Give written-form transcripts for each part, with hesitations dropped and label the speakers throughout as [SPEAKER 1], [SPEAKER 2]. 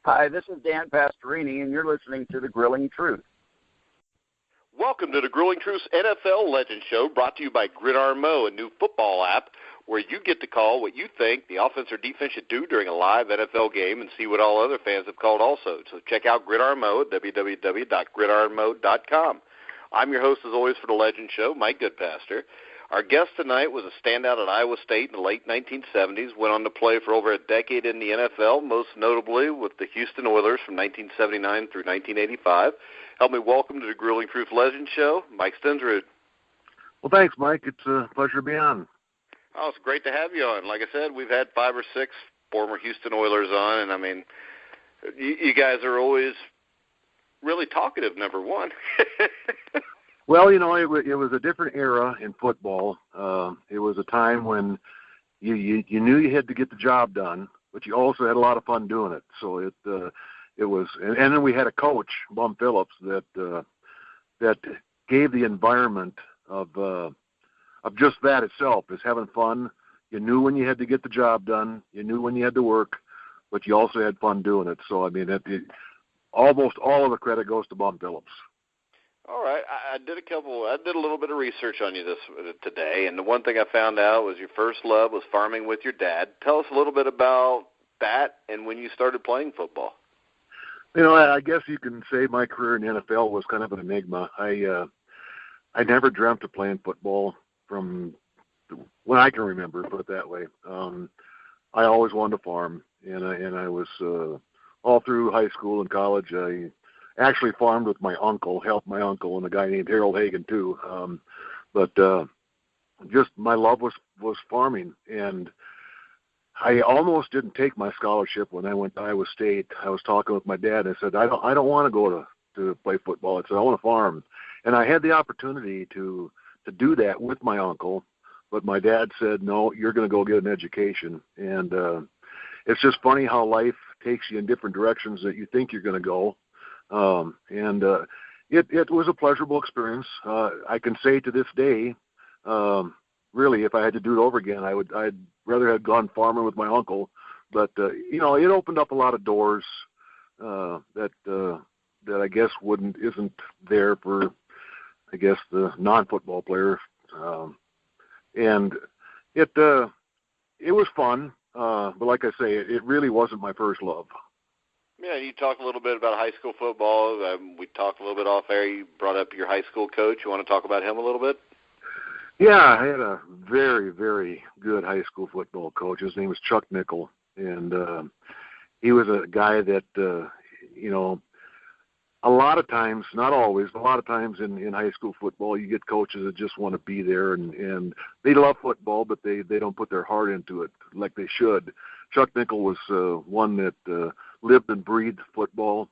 [SPEAKER 1] Hi, this is Dan Pastorini, and you're listening to The Grilling Truth.
[SPEAKER 2] Welcome to The Grilling Truth's NFL Legend Show, brought to you by Gridiron Mo, a new football app where you get to call what you think the offense or defense should do during a live NFL game and see what all other fans have called also. So check out Gridiron Mo at www.gridironmo.com. I'm your host, as always, for The Legend Show, Mike Goodpaster. Our guest tonight was a standout at Iowa State in the late 1970s, went on to play for over a decade in the NFL, most notably with the Houston Oilers from 1979 through 1985. Help me welcome to the Grilling Truth Legend Show, Mike Stensrud.
[SPEAKER 3] Well, thanks, Mike. It's a pleasure to be on.
[SPEAKER 2] Oh, it's great to have you on. Like I said, we've had 5 or 6 former Houston Oilers on, and, I mean, you guys are always really talkative, number one.
[SPEAKER 3] Well, you know, it was a different era in football. It was a time when you knew you had to get the job done, but you also had a lot of fun doing it. So it was, and then we had a coach, Bum Phillips, that gave the environment of just that itself, is having fun. You knew when you had to get the job done. You knew when you had to work, but you also had fun doing it. So I mean, almost all of the credit goes to Bum Phillips.
[SPEAKER 2] All right, I did a little bit of research on you today, and the one thing I found out was your first love was farming with your dad. Tell us a little bit about that and when you started playing football.
[SPEAKER 3] You know, I guess you can say my career in the NFL was kind of an enigma. I never dreamt of playing football from when I can remember, put it that way. I always wanted to farm, and I was all through high school and college. I actually farmed with my uncle, helped my uncle, and a guy named Harold Hagan too. But just my love was farming, and I almost didn't take my scholarship when I went to Iowa State. I was talking with my dad, and I said, I don't want to go to play football. I said, I want to farm. And I had the opportunity to do that with my uncle, but my dad said, no, you're going to go get an education. And it's just funny how life takes you in different directions that you think you're going to go. It was a pleasurable experience. I can say to this day, really, if I had to do it over again, I'd rather have gone farming with my uncle. But you know, it opened up a lot of doors that I guess isn't there for, I guess, the non-football player. And it was fun, but like I say, it really wasn't my first love.
[SPEAKER 2] Yeah, you talked a little bit about high school football. We talked a little bit off air. You brought up your high school coach. You want to talk about him a little bit?
[SPEAKER 3] Yeah, I had a very, very good high school football coach. His name was Chuck Nickel, and he was a guy that, you know, a lot of times, not always, but a lot of times in high school football, you get coaches that just want to be there, and they love football, but they don't put their heart into it like they should. Chuck Nickel was one that lived and breathed football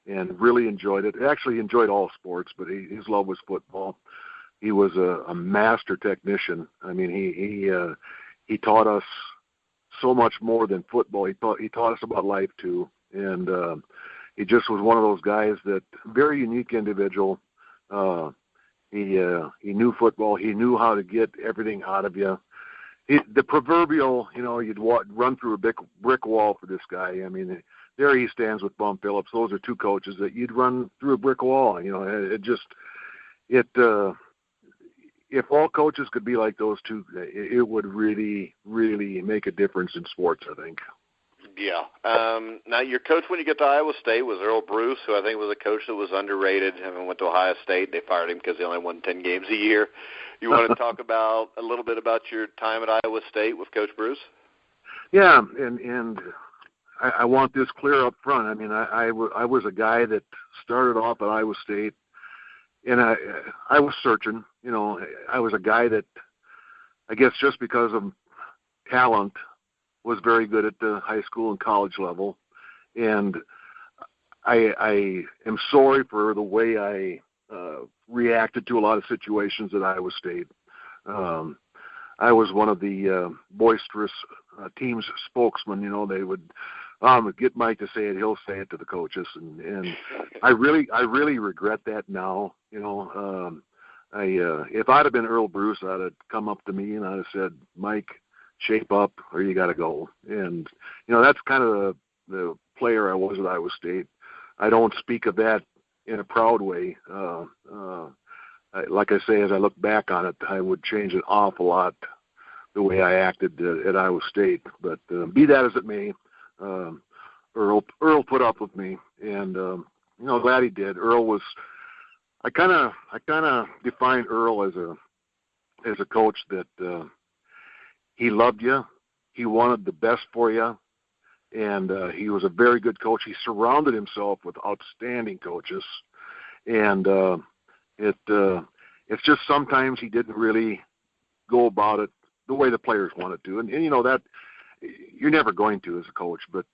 [SPEAKER 3] and really enjoyed it. Actually enjoyed all sports, but his love was football. He was a master technician. I mean, he taught us so much more than football. He taught us about life too, and he just was one of those guys that very unique individual. He knew football. He knew how to get everything out of you. The proverbial, you know, you'd run through a brick wall for this guy. I mean, there he stands with Bum Phillips. Those are two coaches that you'd run through a brick wall. You know, if all coaches could be like those two, it would really, really make a difference in sports, I think.
[SPEAKER 2] Yeah. Now, your coach when you get to Iowa State was Earl Bruce, who I think was a coach that was underrated. I mean, went to Ohio State. They fired him because he only won 10 games a year. You want to talk about a little bit about your time at Iowa State with Coach Bruce?
[SPEAKER 3] Yeah, and I want this clear up front. I mean, I was a guy that started off at Iowa State, and I was searching. You know, I was a guy that, I guess just because of talent, was very good at the high school and college level. And I am sorry for the way I reacted to a lot of situations at Iowa State. I was one of the boisterous team's spokesmen. You know, they would get Mike to say it, he'll say it to the coaches, and I really regret that now. You know, if I'd have been Earl Bruce, I'd have come up to me and I'd have said, Mike, shape up or you got to go. And you know, that's kind of the player I was at Iowa State. I don't speak of that in a proud way. Like I say, as I look back on it, I would change an awful lot the way I acted at Iowa State. But be that as it may, Earl put up with me, and glad he did. Earl was. I kind of define Earl as a coach that he loved you, he wanted the best for you, and he was a very good coach. He surrounded himself with outstanding coaches, and it's just sometimes he didn't really go about it the way the players wanted to, and that you're never going to as a coach. But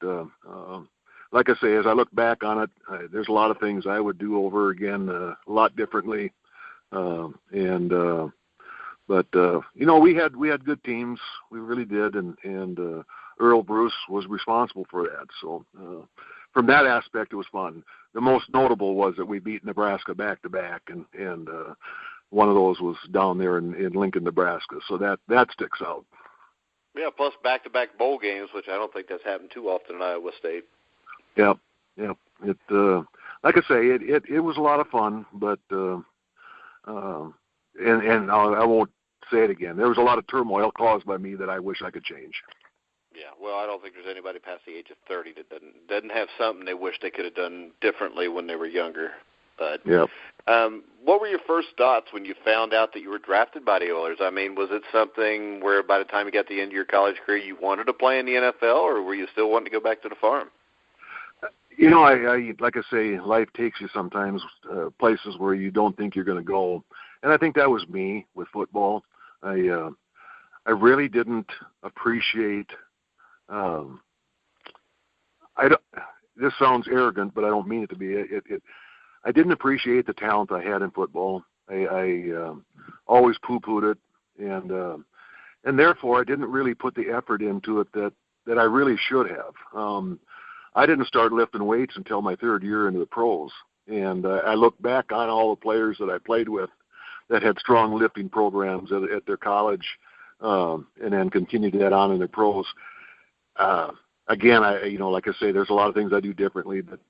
[SPEAKER 3] like I say, as I look back on it, there's a lot of things I would do over again, a lot differently, but we had good teams, we really did, and Earl Bruce was responsible for that. So from that aspect, it was fun. The most notable was that we beat Nebraska back to back, and one of those was down there in Lincoln, Nebraska. So that sticks out.
[SPEAKER 2] Yeah, plus back-to-back bowl games, which I don't think that's happened too often in Iowa State.
[SPEAKER 3] Yep. It like I say, it was a lot of fun, but and I won't say it again. There was a lot of turmoil caused by me that I wish I could change.
[SPEAKER 2] Yeah, well, I don't think there's anybody past the age of 30 that doesn't have something they wish they could have done differently when they were younger. But
[SPEAKER 3] yep.
[SPEAKER 2] What were your first thoughts when you found out that you were drafted by the Oilers? I mean, was it something where by the time you got to the end of your college career you wanted to play in the NFL, or were you still wanting to go back to the farm?
[SPEAKER 3] I like I say, life takes you sometimes places where you don't think you're going to go, and I think that was me with football. I really didn't appreciate. This sounds arrogant, but I don't mean it to be. I didn't appreciate the talent I had in football. I always poo-pooed it, and therefore I didn't really put the effort into it that I really should have. I didn't start lifting weights until my third year into the pros, and I look back on all the players that I played with that had strong lifting programs at their college, and then continued that on in their pros. Again, like I say, there's a lot of things I do differently, but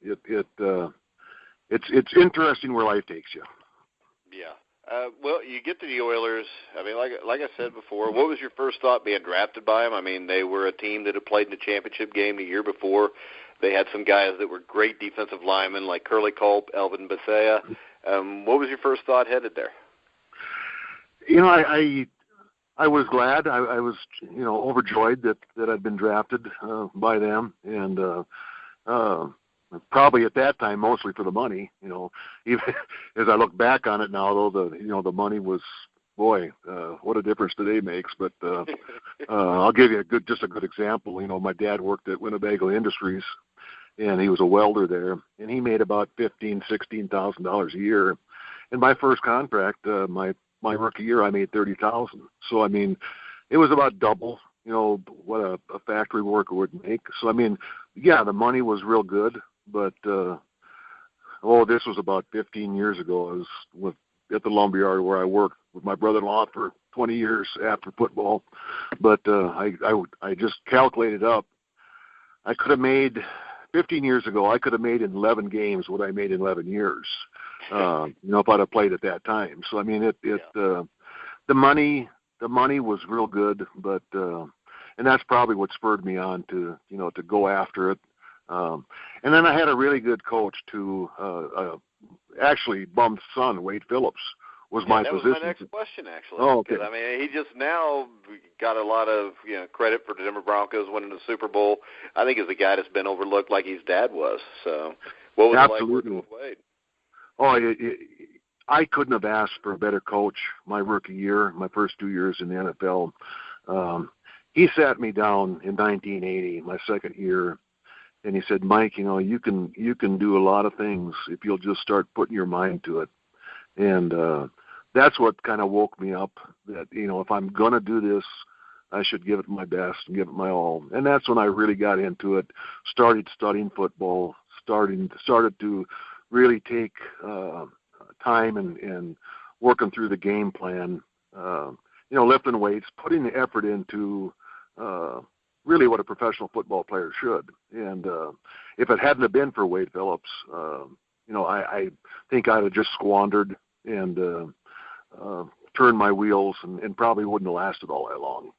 [SPEAKER 3] it's interesting where life takes you.
[SPEAKER 2] Yeah. Well, you get to the Oilers. I mean, like I said before, what was your first thought being drafted by them? I mean, they were a team that had played in the championship game the year before. They had some guys that were great defensive linemen like Curly Culp, Elvin Bethea. What was your first thought headed there?
[SPEAKER 3] I was glad. I was, overjoyed that I'd been drafted by them, and probably at that time mostly for the money. Even as I look back on it now, though, the money was, boy, what a difference today makes. But I'll give you a good example. My dad worked at Winnebago Industries, and he was a welder there, and he made about $16,000 a year. In my first contract, my rookie year, I made $30,000. So I mean, it was about double, what a factory worker would make. So I mean, yeah, the money was real good, but this was about 15 years ago. I was at the lumberyard where I worked with my brother-in-law for 20 years after football. But I just calculated up. I could have made 15 years ago. I could have made in 11 games what I made in 11 years. If I'd have played at that time. So I mean, the money was real good, but and that's probably what spurred me on to go after it. And then I had a really good coach too. Actually, Bum's son, Wade Phillips, was my position.
[SPEAKER 2] That was my next question, actually.
[SPEAKER 3] Oh, okay.
[SPEAKER 2] I mean, he just now got a lot of credit for the Denver Broncos winning the Super Bowl. I think he's a guy that's been overlooked like his dad was. So, what was it like working with Wade?
[SPEAKER 3] Oh, I couldn't have asked for a better coach my rookie year, my first 2 years in the NFL. He sat me down in 1980, my second year, and he said, "Mike, you can do a lot of things if you'll just start putting your mind to it." And that's what kind of woke me up, that if I'm going to do this, I should give it my best and give it my all. And that's when I really got into it, started studying football, started to really take time and working through the game plan, lifting weights, putting the effort into really what a professional football player should. And if it hadn't have been for Wade Phillips, I think I'd have just squandered and turned my wheels and probably wouldn't have lasted all that long.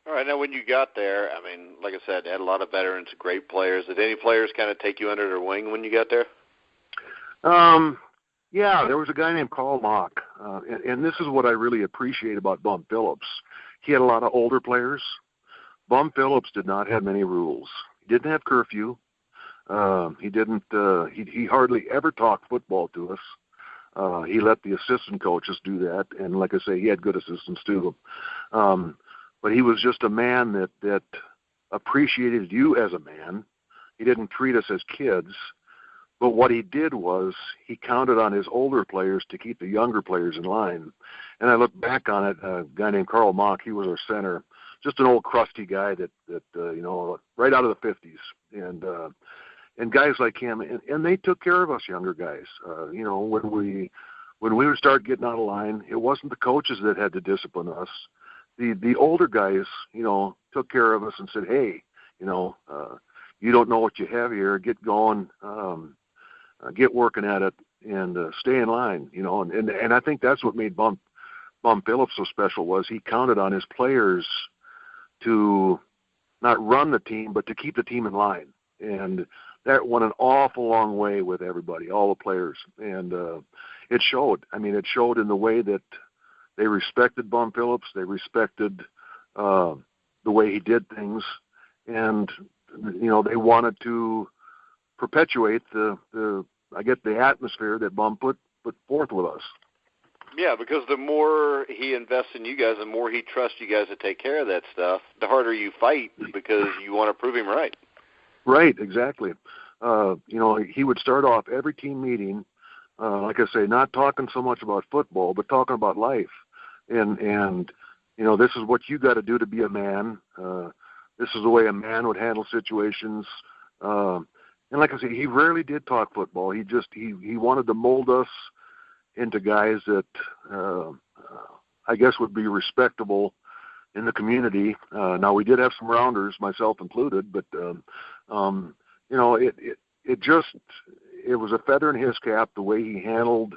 [SPEAKER 2] All right. Now, when you got there, I mean, like I said, had a lot of veterans, great players. Did any players kind of take you under their wing when you got there?
[SPEAKER 3] Yeah, there was a guy named Carl Mock, and this is what I really appreciate about Bum Phillips. He had a lot of older players. Bum Phillips did not have many rules. He didn't have curfew. He didn't. He hardly ever talked football to us. He let the assistant coaches do that, and like I say, he had good assistants too. But he was just a man that appreciated you as a man. He didn't treat us as kids. But what he did was he counted on his older players to keep the younger players in line. And I look back on it, a guy named Carl Mock, he was our center, just an old crusty guy that right out of the 50s. And guys like him, and they took care of us younger guys. When we would start getting out of line, it wasn't the coaches that had to discipline us. The older guys, took care of us and said, hey, you don't know what you have here, get going, get working at it, and stay in line, and I think that's what made Bum Phillips so special was he counted on his players to not run the team, but to keep the team in line. And that went an awful long way with everybody, all the players. And it showed. I mean, it showed in the way that they respected Bum Phillips. They respected the way he did things. And, they wanted to perpetuate the atmosphere that Bum put forth with us.
[SPEAKER 2] Yeah, because the more he invests in you guys, the more he trusts you guys to take care of that stuff, the harder you fight because you want to prove him right.
[SPEAKER 3] Right, exactly. He would start off every team meeting, like I say, not talking so much about football, but talking about life. And this is what you got to do to be a man. This is the way a man would handle situations. And like I say, he rarely did talk football. He wanted to mold us into guys that I guess would be respectable in the community. Now we did have some rounders, myself included, but it was a feather in his cap the way he handled,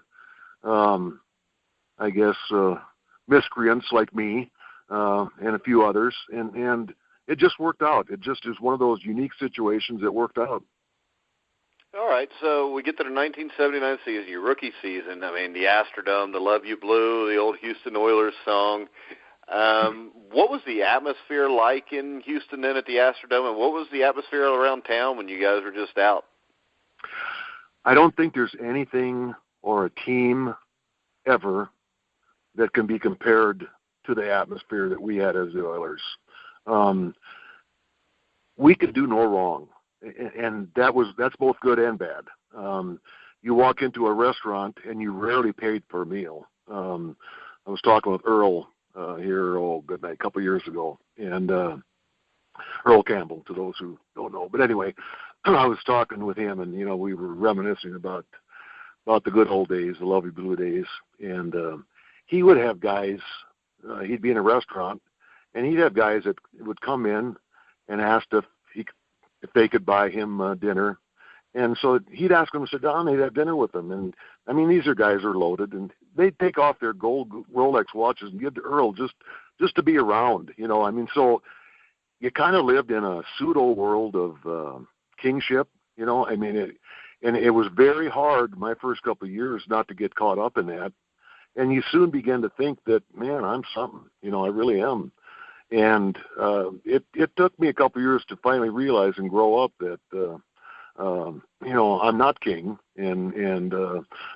[SPEAKER 3] miscreants like me and a few others, and it just worked out. It just is one of those unique situations that worked out.
[SPEAKER 2] All right, so we get to the 1979 season, your rookie season. I mean, the Astrodome, the Luv Ya Blue, the old Houston Oilers song. What was the atmosphere like in Houston then at the Astrodome, and what was the atmosphere around town when you guys were just out?
[SPEAKER 3] I don't think there's anything or a team ever that can be compared to the atmosphere that we had as the Oilers. We could do no wrong. And that's both good and bad. You walk into a restaurant and you rarely paid for a meal. I was talking with Earl here, a couple of years ago, and Earl Campbell, to those who don't know. But anyway, I was talking with him, and we were reminiscing about the good old days, the Luv Ya Blue days, and he would have guys. He'd be in a restaurant, and he'd have guys that would come in and ask if they could buy him dinner. And so he'd ask them to sit down, they'd have dinner with them. And, I mean, these guys are loaded, and they'd take off their gold Rolex watches and give to Earl just to be around, I mean, so you kind of lived in a pseudo world of kingship, I mean, it was very hard my first couple of years not to get caught up in that. And you soon begin to think that, man, I'm something, I really am. And it took me a couple of years to finally realize and grow up that, I'm not king, and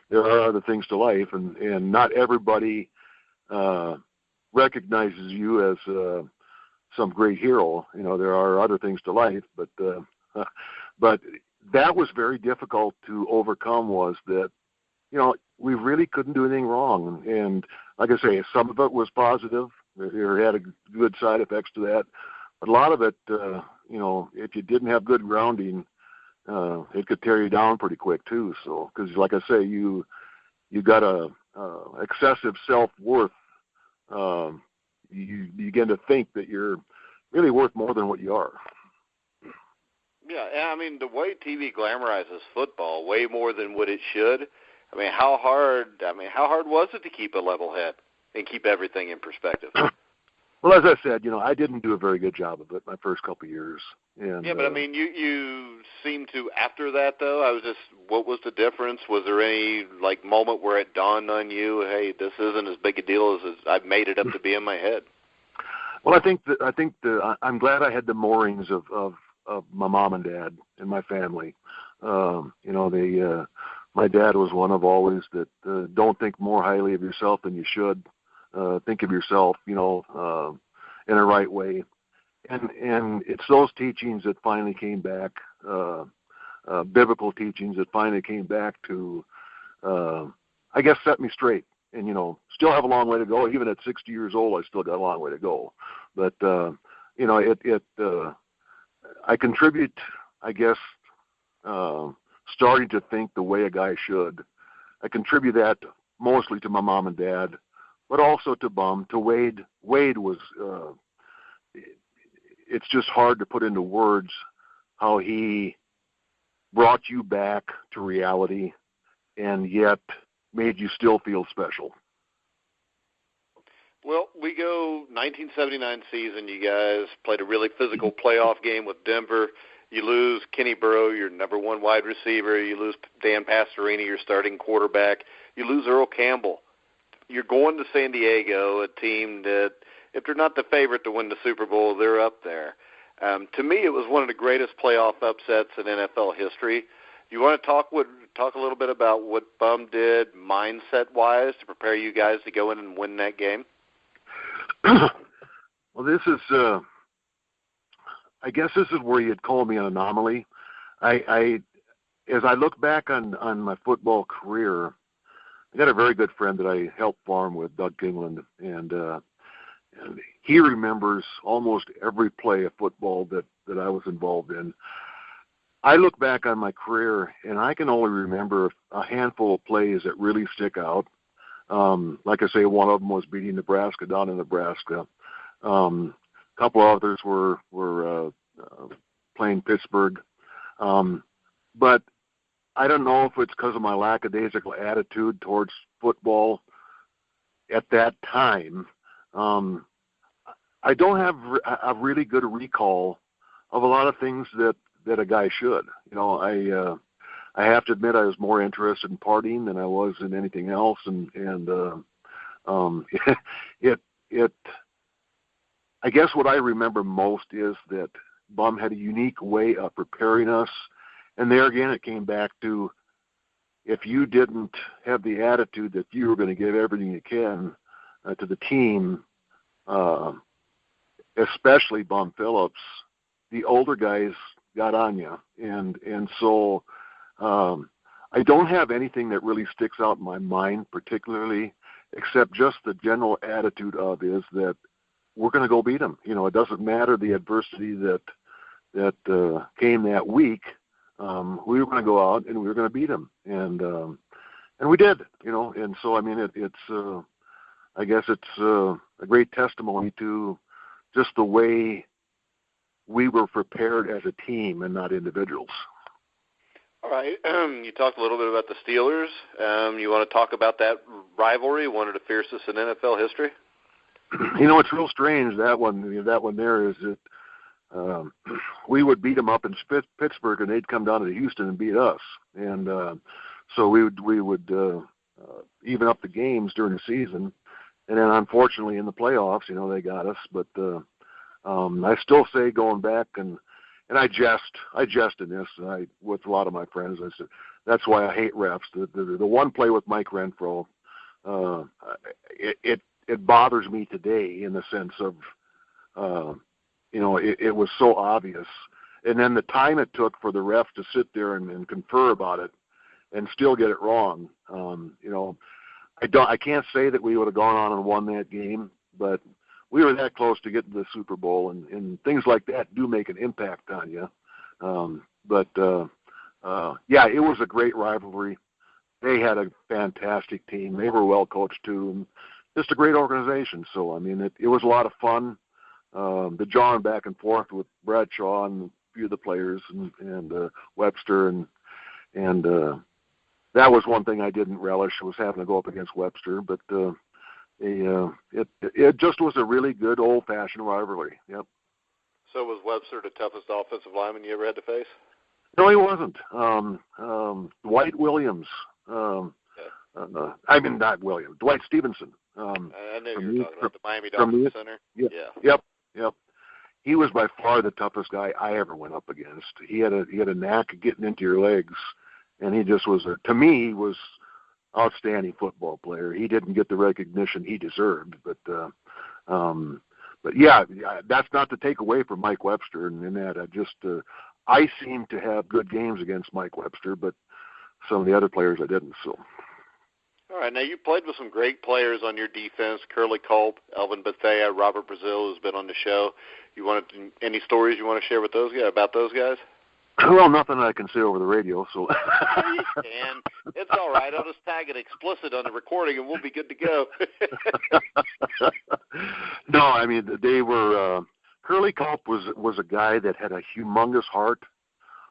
[SPEAKER 3] there are other things to life, and not everybody recognizes you as some great hero. There are other things to life, but that was very difficult to overcome. Was that we really couldn't do anything wrong, and like I say, some of it was positive. There had a good side effects to that. But a lot of it, if you didn't have good grounding, it could tear you down pretty quick too. So, because like I say, you got a excessive self-worth. You begin to think that you're really worth more than what you are.
[SPEAKER 2] Yeah, and I mean, the way TV glamorizes football way more than what it should. I mean, how hard was it to keep a level head and keep everything in perspective?
[SPEAKER 3] Well, as I said, I didn't do a very good job of it my first couple of years. And,
[SPEAKER 2] yeah, but I mean, you seem to after that, though. What was the difference? Was there any moment where it dawned on you, hey, this isn't as big a deal as I've made it up to be in my head?
[SPEAKER 3] Well, I'm glad I had the moorings of my mom and dad and my family. My dad was one of always that don't think more highly of yourself than you should. Think of yourself, in a right way. And it's those teachings that finally came back, biblical teachings that finally came back to, I guess, set me straight. And, still have a long way to go. Even at 60 years old, I still got a long way to go. But, I contribute, I guess, starting to think the way a guy should. I contribute that mostly to my mom and dad, but also to Bum, to Wade. Wade was, it's just hard to put into words how he brought you back to reality and yet made you still feel special.
[SPEAKER 2] Well, we go 1979 season. You guys played a really physical playoff game with Denver. You lose Kenny Burrow, your number one wide receiver. You lose Dan Pastorini, your starting quarterback. You lose Earl Campbell. You're going to San Diego, a team that, if they're not the favorite to win the Super Bowl, they're up there. To me, it was one of the greatest playoff upsets in NFL history. You want to talk a little bit about what Bum did mindset-wise to prepare you guys to go in and win that game?
[SPEAKER 3] Well, this is, I guess this is where you'd call me an anomaly. As I look back on my football career, I got a very good friend that I helped farm with, Doug Kingland, and he remembers almost every play of football that I was involved in. I look back on my career, and I can only remember a handful of plays that really stick out. Like I say, one of them was beating Nebraska down in Nebraska. A couple others were playing Pittsburgh. But I don't know if it's because of my lackadaisical attitude towards football at that time. I don't have a really good recall of a lot of things that a guy should. I have to admit I was more interested in partying than I was in anything else, and I guess what I remember most is that Bum had a unique way of preparing us, and there again it came back to, if you didn't have the attitude that you were going to give everything you can to the team, especially Bum Phillips, the older guys got on you, and so I don't have anything that really sticks out in my mind particularly, except just the general attitude of is that we're going to go beat them. It doesn't matter the adversity that came that week. We were going to go out and we were going to beat them, and we did. And so I mean it's I guess it's a great testimony to just the way we were prepared as a team and not individuals.
[SPEAKER 2] All right. You talked a little bit about the Steelers. You want to talk about that rivalry, one of the fiercest in NFL history?
[SPEAKER 3] It's real strange, that one there is that we would beat them up in Pittsburgh and they'd come down to Houston and beat us. And so we would even up the games during the season. And then unfortunately in the playoffs, they got us. But I still say, going back, and I jest in this with a lot of my friends. I said that's why I hate refs. The one play with Mike Renfro, it bothers me today in the sense of it was so obvious, and then the time it took for the ref to sit there and confer about it and still get it wrong. I can't say that we would have gone on and won that game, but we were that close to getting to the Super Bowl, and things like that do make an impact on you. Yeah, it was a great rivalry. They had a fantastic team. They were well coached too, and just a great organization. So I mean, it was a lot of fun. the jawing back and forth with Bradshaw and a few of the players and Webster and that was one thing I didn't relish, was having to go up against Webster, but it just was a really good old-fashioned rivalry. Yep.
[SPEAKER 2] So was Webster the toughest offensive lineman you ever had to face?
[SPEAKER 3] No, he wasn't. Dwight Williams. Not Williams. Dwight Stevenson.
[SPEAKER 2] I knew you were talking about the Miami Dolphins center.
[SPEAKER 3] Yeah. Yep. He was by far the toughest guy I ever went up against. He had a knack of getting into your legs, and he just was to me, he was outstanding football player. He didn't get the recognition he deserved, but yeah, that's not to take away from Mike Webster and that. I seem to have good games against Mike Webster, but some of the other players I didn't. So.
[SPEAKER 2] All right, now you played with some great players on your defense: Curly Culp, Elvin Bethea, Robert Brazil, who's been on the show. Any stories you want to share with those guys about those guys?
[SPEAKER 3] Well, nothing I can say over the radio, so.
[SPEAKER 2] You can. It's all right. I'll just tag it explicit on the recording, and we'll be good to go.
[SPEAKER 3] No, I mean, they were. Curly Culp was a guy that had a humongous heart,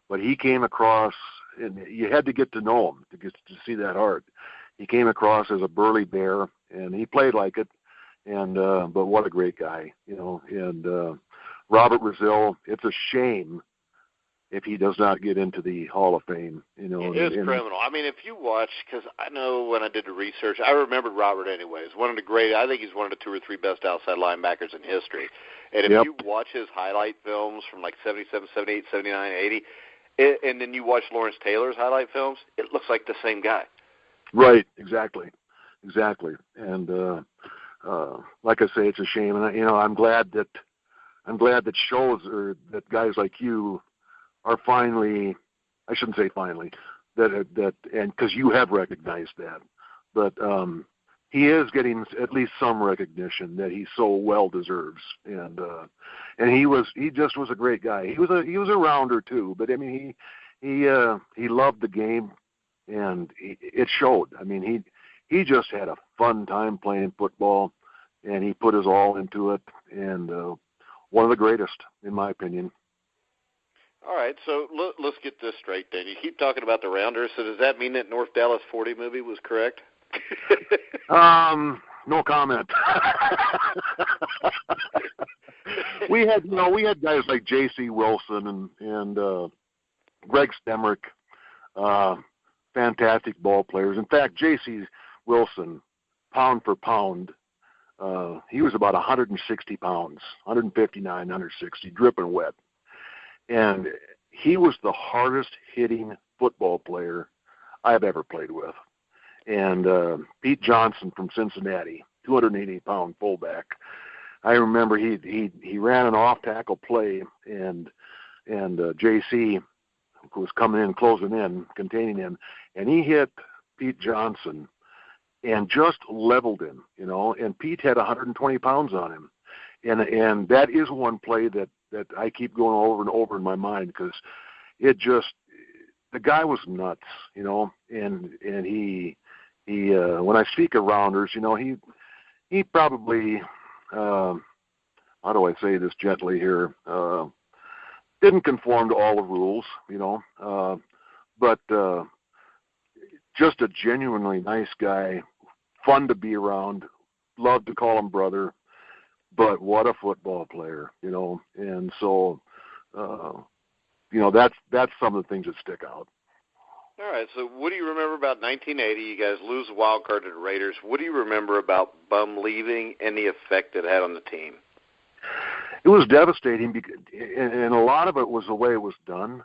[SPEAKER 3] but he came across, and you had to get to know him to see that heart. He came across as a burly bear, and he played like it. And but what a great guy, you know. And Robert Brazil, it's a shame if he does not get into the Hall of Fame, you know.
[SPEAKER 2] It is criminal. I mean, if you watch, because I know when I did the research, I remembered Robert anyways. I think he's one of the 2 or 3 best outside linebackers in history. And if you watch his highlight films from like 77, 78, 79, 80, and then you watch Lawrence Taylor's highlight films, it looks like the same guy.
[SPEAKER 3] Right, exactly. And like I say, it's a shame. And I'm glad that shows or that guys like you are finally, I shouldn't say finally, that and because you have recognized that, but he is getting at least some recognition that he so well deserves, and he just was a great guy. He was a rounder too, but I mean he loved the game, and it showed. I mean he just had a fun time playing football, and he put his all into it, and one of the greatest in my opinion.
[SPEAKER 2] All right, so let's get this straight then. You keep talking about the rounders, so does that mean that North Dallas 40 movie was correct?
[SPEAKER 3] No comment. we had guys like J.C. Wilson and Greg Stemrick, fantastic ball players. In fact, J.C. Wilson, pound for pound, he was about 160 pounds, 159, 160, dripping wet. And he was the hardest hitting football player I've ever played with. And Pete Johnson from Cincinnati, 280-pound fullback. I remember he ran an off-tackle play, and JC was coming in, closing in, containing him, and he hit Pete Johnson and just leveled him, you know. And Pete had 120 pounds on him, and that is one play that I keep going over and over in my mind, because the guy was nuts, you know. And he when I speak of rounders, you know, he probably how do I say this gently here, didn't conform to all the rules, you know, but just a genuinely nice guy, fun to be around, loved to call him brother, but what a football player, you know. And so you know, that's some of the things that stick out.
[SPEAKER 2] All right, so what do you remember about 1980? You guys lose the wild card to the Raiders. What do you remember about Bum leaving and the effect it had on the team?
[SPEAKER 3] It was devastating, and a lot of it was the way it was done.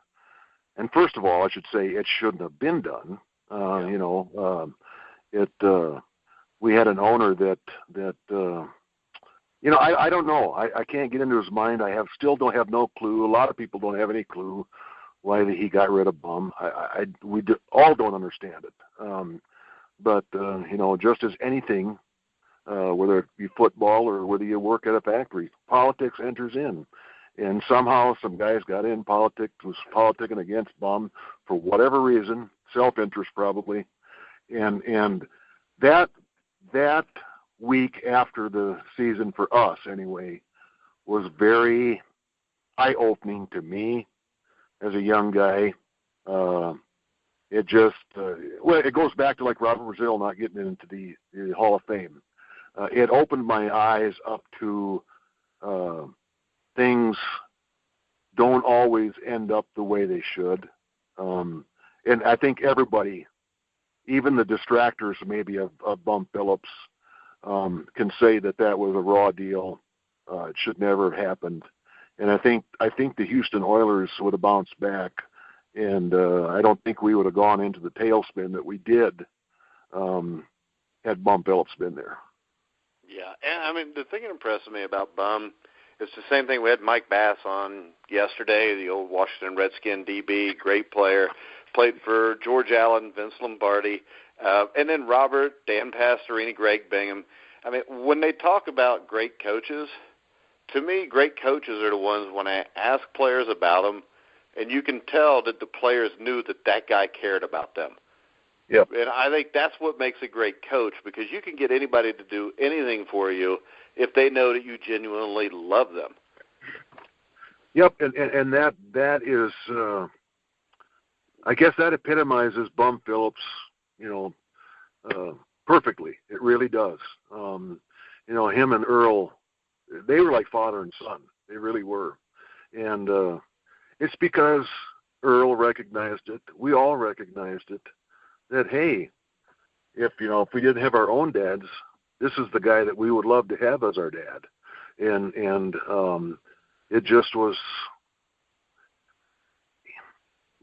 [SPEAKER 3] And first of all, I should say it shouldn't have been done. You know, we had an owner that you know, I don't know. I can't get into his mind. Still don't have no clue. A lot of people don't have any clue why he got rid of Bum. We all don't understand it. But you know, just as anything, whether it be football or whether you work at a factory, politics enters in. And somehow some guys got in politics, was politicking against Bum for whatever reason, self-interest probably. And that week after the season, for us anyway, was very eye-opening to me as a young guy. It just, it goes back to like Robert Brazil not getting into the Hall of Fame. It opened my eyes up to things don't always end up the way they should. And I think everybody, even the distractors maybe of Bum Phillips, can say that was a raw deal. It should never have happened. And I think the Houston Oilers would have bounced back, and I don't think we would have gone into the tailspin that we did had Bum Phillips been there.
[SPEAKER 2] Yeah, and I mean, the thing that impressed me about Bum is the same thing. We had Mike Bass on yesterday, the old Washington Redskin DB, great player, played for George Allen, Vince Lombardi, and then Robert, Dan Pastorini, Greg Bingham. I mean, when they talk about great coaches, to me, great coaches are the ones when I ask players about them, and you can tell that the players knew that guy cared about them.
[SPEAKER 3] Yep.
[SPEAKER 2] And I think that's what makes a great coach, because you can get anybody to do anything for you if they know that you genuinely love them.
[SPEAKER 3] Yep, and that is, I guess that epitomizes Bum Phillips, perfectly. It really does. Him and Earl, they were like father and son. They really were. And it's because Earl recognized it. We all recognized it. That, hey, if we didn't have our own dads, this is the guy that we would love to have as our dad. And it just was,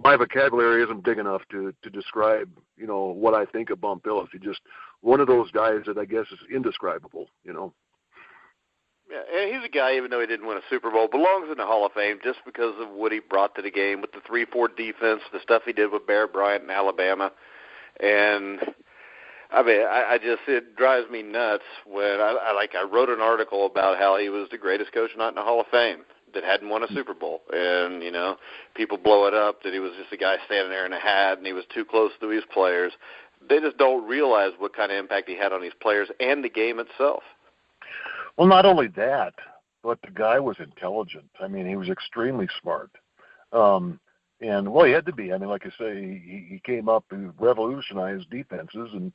[SPEAKER 3] my vocabulary isn't big enough to describe, what I think of Bum Phillips. He's just one of those guys that I guess is indescribable,
[SPEAKER 2] Yeah, and he's a guy, even though he didn't win a Super Bowl, belongs in the Hall of Fame just because of what he brought to the game with the 3-4 defense, the stuff he did with Bear Bryant in Alabama. And I mean, it drives me nuts when I wrote an article about how he was the greatest coach not in the Hall of Fame that hadn't won a Super Bowl. And, people blow it up that he was just a guy standing there in a hat and he was too close to his players. They just don't realize what kind of impact he had on these players and the game itself.
[SPEAKER 3] Well, not only that, but the guy was intelligent. I mean, he was extremely smart. And he had to be. I mean, like I say, he came up and revolutionized defenses, and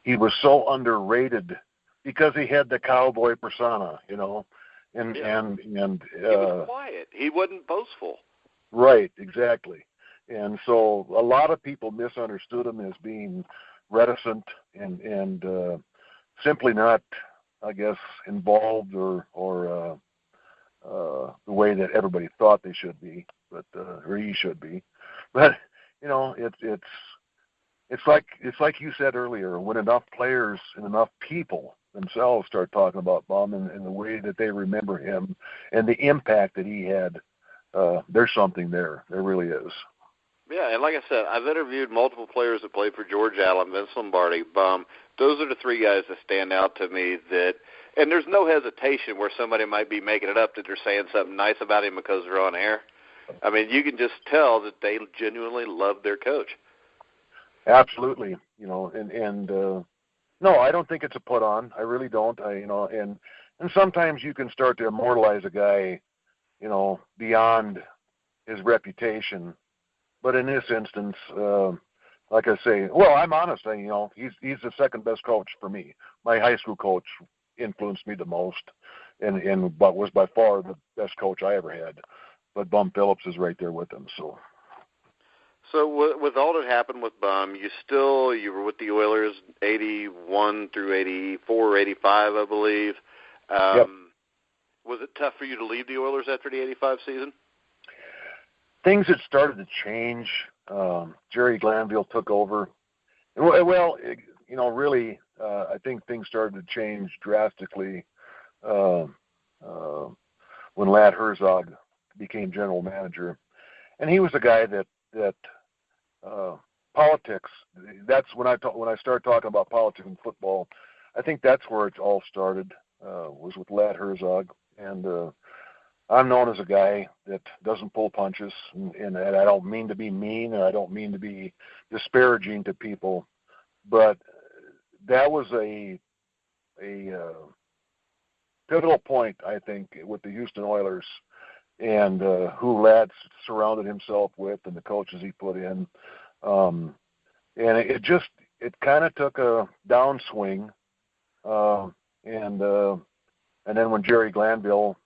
[SPEAKER 3] he was so underrated because he had the cowboy persona, And he
[SPEAKER 2] was quiet. He wasn't boastful.
[SPEAKER 3] Right, exactly. And so a lot of people misunderstood him as being reticent and simply not, I guess, involved or the way that everybody thought they should be, but or he should be. But it's like you said earlier, when enough players and enough people themselves start talking about Bum and the way that they remember him and the impact that he had, there's something there. There really is.
[SPEAKER 2] Yeah, and like I said, I've interviewed multiple players that played for George Allen, Vince Lombardi, Bum. Those are the three guys that stand out to me and there's no hesitation where somebody might be making it up that they're saying something nice about him because they're on air. I mean, you can just tell that they genuinely love their coach.
[SPEAKER 3] Absolutely. No, I don't think it's a put on. I really don't. And sometimes you can start to immortalize a guy, beyond his reputation. But in this instance, like I say, I'm honest. He's the second best coach for me. My high school coach influenced me the most, but was by far the best coach I ever had. But Bum Phillips is right there with him. So
[SPEAKER 2] with all that happened with Bum, you were with the Oilers 81 through 84, 85, I believe.
[SPEAKER 3] Yep.
[SPEAKER 2] Was it tough for you to leave the Oilers after the 85 season?
[SPEAKER 3] Things had started to change. Jerry Glanville took over. Really, I think things started to change drastically when Ladd Herzog became general manager. And he was a guy that politics, that's when I started talking about politics in football, I think that's where it all started, was with Ladd Herzog. And I'm known as a guy that doesn't pull punches, and I don't mean to be mean, or I don't mean to be disparaging to people, but that was a pivotal point, I think, with the Houston Oilers and who Ladd surrounded himself with and the coaches he put in. And it kind of took a downswing. And then when Jerry Glanville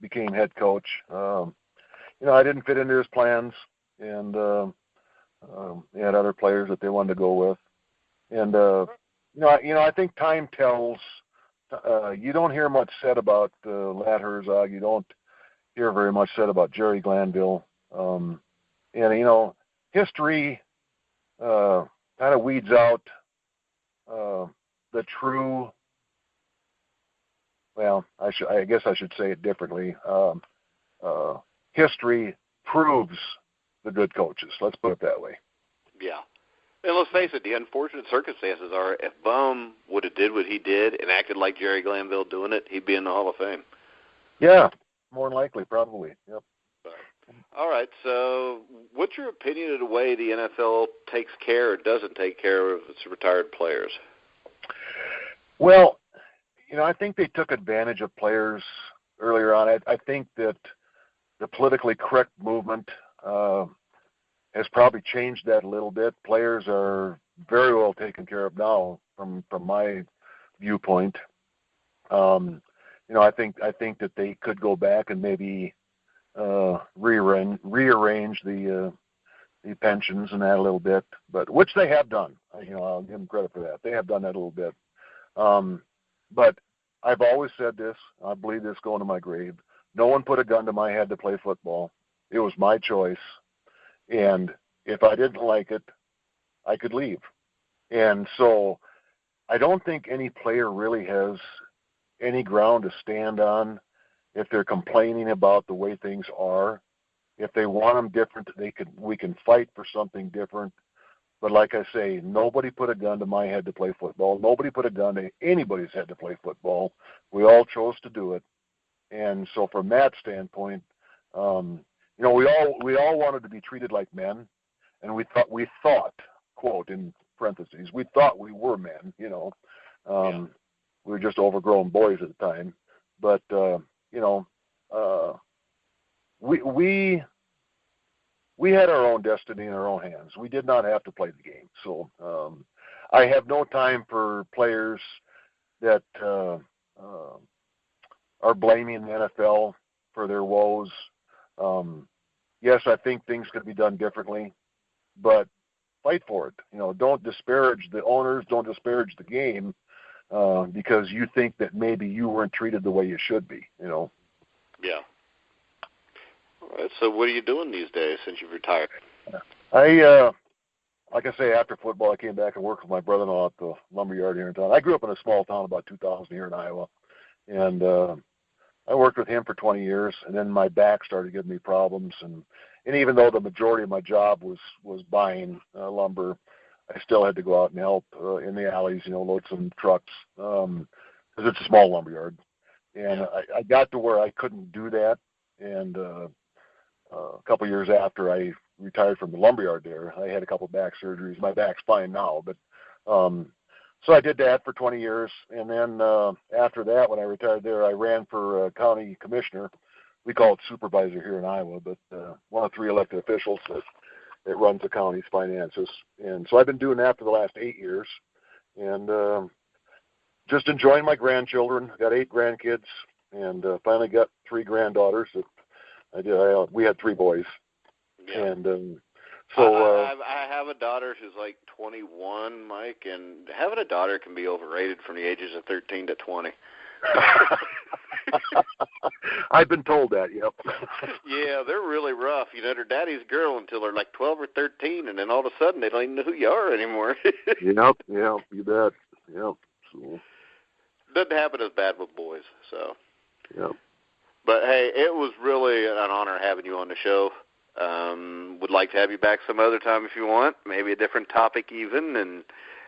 [SPEAKER 3] became head coach, I didn't fit into his plans, and he had other players that they wanted to go with. And I think time tells. You don't hear much said about Ladd Herzog. You don't hear very much said about Jerry Glanville. History kind of weeds out the true. Well, I guess I should say it differently. History proves the good coaches. Let's put it that way.
[SPEAKER 2] Yeah. And let's face it, the unfortunate circumstances are if Bum would have did what he did and acted like Jerry Glanville doing it, he'd be in the Hall of Fame.
[SPEAKER 3] Yeah, more than likely, probably. Yep.
[SPEAKER 2] All right, so what's your opinion of the way the NFL takes care or doesn't take care of its retired players?
[SPEAKER 3] Well, I think they took advantage of players earlier on. I think that the politically correct movement has probably changed that a little bit. Players are very well taken care of now, from my viewpoint. I think that they could go back and maybe rearrange the pensions and that a little bit, but which they have done. I'll give them credit for that. They have done that a little bit. But I've always said this. I believe this going to my grave. No one put a gun to my head to play football. It was my choice. And if I didn't like it, I could leave. And so I don't think any player really has any ground to stand on if they're complaining about the way things are. If they want them different, we can fight for something different. But like I say, nobody put a gun to my head to play football. Nobody put a gun to anybody's head to play football. We all chose to do it. And so from that standpoint, we all wanted to be treated like men, and we thought, quote in parentheses, we thought we were men. We were just overgrown boys at the time. But we had our own destiny in our own hands. We did not have to play the game. So I have no time for players that are blaming the NFL for their woes. Yes, I think things could be done differently, but fight for it. Don't disparage the owners, don't disparage the game because you think that maybe you weren't treated the way you should be. Yeah.
[SPEAKER 2] All right. So what are you doing these days since you've retired?
[SPEAKER 3] Like I say, after football, I came back and worked with my brother-in-law at the lumberyard here in town. I grew up in a small town, about 2,000 here in Iowa, and I worked with him for 20 years, and then my back started giving me problems, and even though the majority of my job was buying lumber, I still had to go out and help in the alleys, load some trucks, because it's a small lumberyard. And I got to where I couldn't do that, and a couple of years after I retired from the lumberyard there, I had a couple of back surgeries. My back's fine now, but so I did that for 20 years, and then after that, when I retired there, I ran for county commissioner. We call it supervisor here in Iowa, but one of 3 elected officials that runs the county's finances. And so I've been doing that for the last 8 years, and just enjoying my grandchildren. Got 8 grandkids, and finally got 3 granddaughters. We had 3 boys, and so
[SPEAKER 2] I have a daughter who's like 21, Mike, and having a daughter can be overrated from the ages of 13 to 20.
[SPEAKER 3] I've been told that, yep.
[SPEAKER 2] Yeah, they're really rough. They're daddy's girl until they're like 12 or 13, and then all of a sudden they don't even know who you are anymore.
[SPEAKER 3] Yep, you bet. Yep. So.
[SPEAKER 2] Doesn't happen as bad with boys, so.
[SPEAKER 3] Yep.
[SPEAKER 2] But, hey, it was really an honor having you on the show. Would like to have you back some other time if you want, maybe a different topic even. And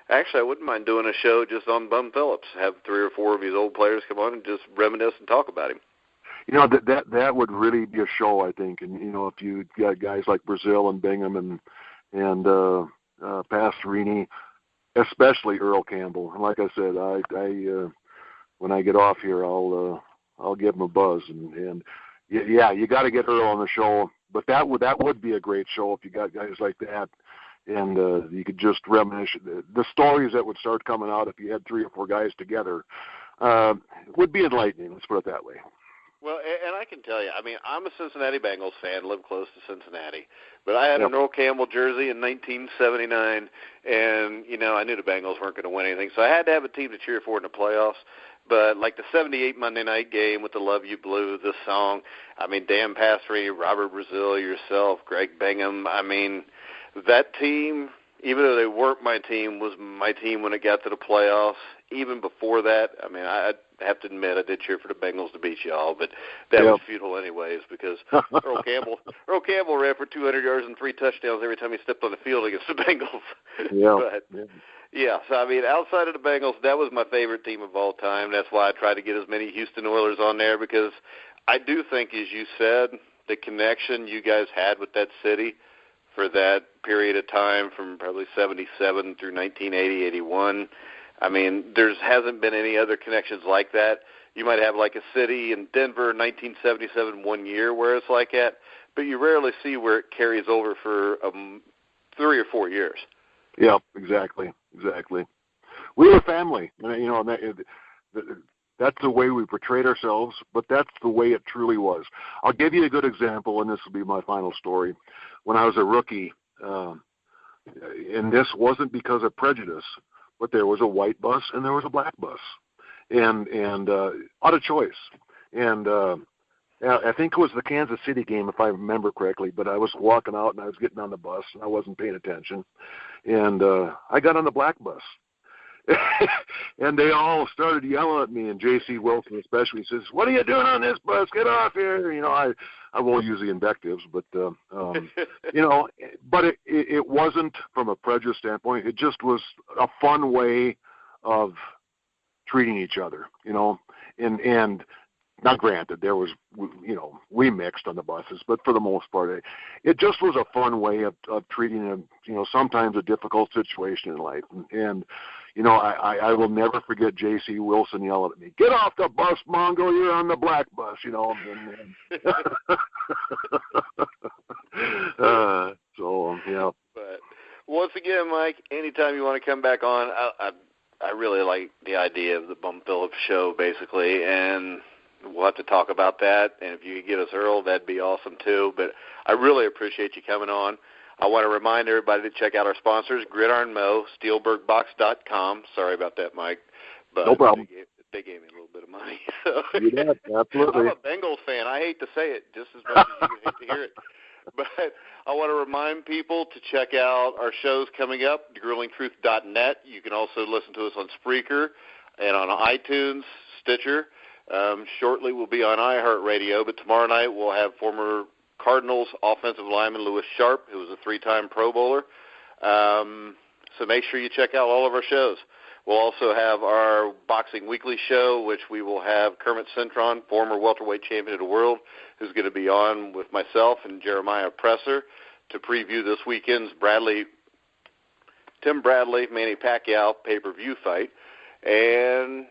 [SPEAKER 2] actually, I wouldn't mind doing a show just on Bum Phillips. Have 3 or 4 of his old players come on and just reminisce and talk about him.
[SPEAKER 3] That would really be a show, I think. And if you got guys like Brazil and Bingham and Pastorini, especially Earl Campbell. And like I said, when I get off here, I'll give him a buzz. And yeah, you got to get Earl on the show. But that would be a great show if you got guys like that, and you could just reminisce the stories that would start coming out if you had 3 or 4 guys together. Would be enlightening. Let's put it that way.
[SPEAKER 2] Well, and I can tell you, I mean, I'm a Cincinnati Bengals fan, live close to Cincinnati, but I had an Earl Campbell jersey in 1979, and, you know, I knew the Bengals weren't going to win anything, so I had to have a team to cheer for in the playoffs. But like the 78 Monday night game with the Luv Ya Blue, this song, I mean, Dan Pastorini, Robert Brazil, yourself, Greg Bingham, I mean, that team, even though they weren't my team, was my team when it got to the playoffs. Even before that, I mean, I have to admit I did cheer for the Bengals to beat y'all, but that was futile anyways because Earl Campbell ran for 200 yards and 3 touchdowns every time he stepped on the field against the Bengals. Yeah, so I mean, outside of the Bengals, that was my favorite team of all time. That's why I tried to get as many Houston Oilers on there because I do think, as you said, the connection you guys had with that city for that period of time from probably 77 through 1980, 81. I mean, there hasn't been any other connections like that. You might have like a city in Denver in 1977 one year where it's like that, but you rarely see where it carries over for 3 or 4 years.
[SPEAKER 3] Yeah, exactly. We were family. You know, that's the way we portrayed ourselves, but that's the way it truly was. I'll give you a good example, and this will be my final story. When I was a rookie, and this wasn't because of prejudice, but there was a white bus and there was a black bus, and out of choice. And I think it was the Kansas City game, if I remember correctly, but I was walking out and I was getting on the bus and I wasn't paying attention, and I got on the black bus. And they all started yelling at me, and J.C. Wilson especially says, "What are you doing on this bus? Get off here!" You know, I won't use the invectives, but you know, but it wasn't from a prejudice standpoint. It just was a fun way of treating each other, you know, and now granted there was, you know, we mixed on the buses, but for the most part, it just was a fun way of treating a, you know, sometimes a difficult situation in life, and you know, I will never forget J.C. Wilson yelling at me, "Get off the bus, Mongo, you're on the black bus," you know. So, yeah.
[SPEAKER 2] But once again, Mike, anytime you want to come back on, I really like the idea of the Bum Phillips show, basically, and we'll have to talk about that. And if you could get us Earl, that'd be awesome, too. But I really appreciate you coming on. I want to remind everybody to check out our sponsors, Gridiron Mow, SteelbergBox.com. Sorry about that, Mike. But
[SPEAKER 3] no problem.
[SPEAKER 2] They gave me a little bit of money. So.
[SPEAKER 3] You did, absolutely.
[SPEAKER 2] I'm a Bengals fan. I hate to say it just as much as you hate to hear it. But I want to remind people to check out our shows coming up, grillingtruth.net. You can also listen to us on Spreaker and on iTunes, Stitcher. Shortly we'll be on iHeartRadio, but tomorrow night we'll have former Cardinals offensive lineman Lewis Sharp, who was a 3-time Pro Bowler. So make sure you check out all of our shows. We'll also have our Boxing Weekly show, which we will have Kermit Cintron, former welterweight champion of the world, who's going to be on with myself and Jeremiah Presser to preview this weekend's Tim Bradley, Manny Pacquiao pay-per-view fight. And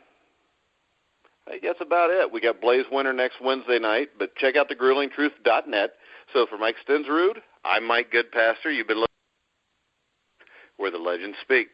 [SPEAKER 2] I think that's about it. We got Blaze Winter next Wednesday night, but check out thegrillingtruth.net. So for Mike Stensrud, I'm Mike Goodpaster. You've been listening where the legends speak.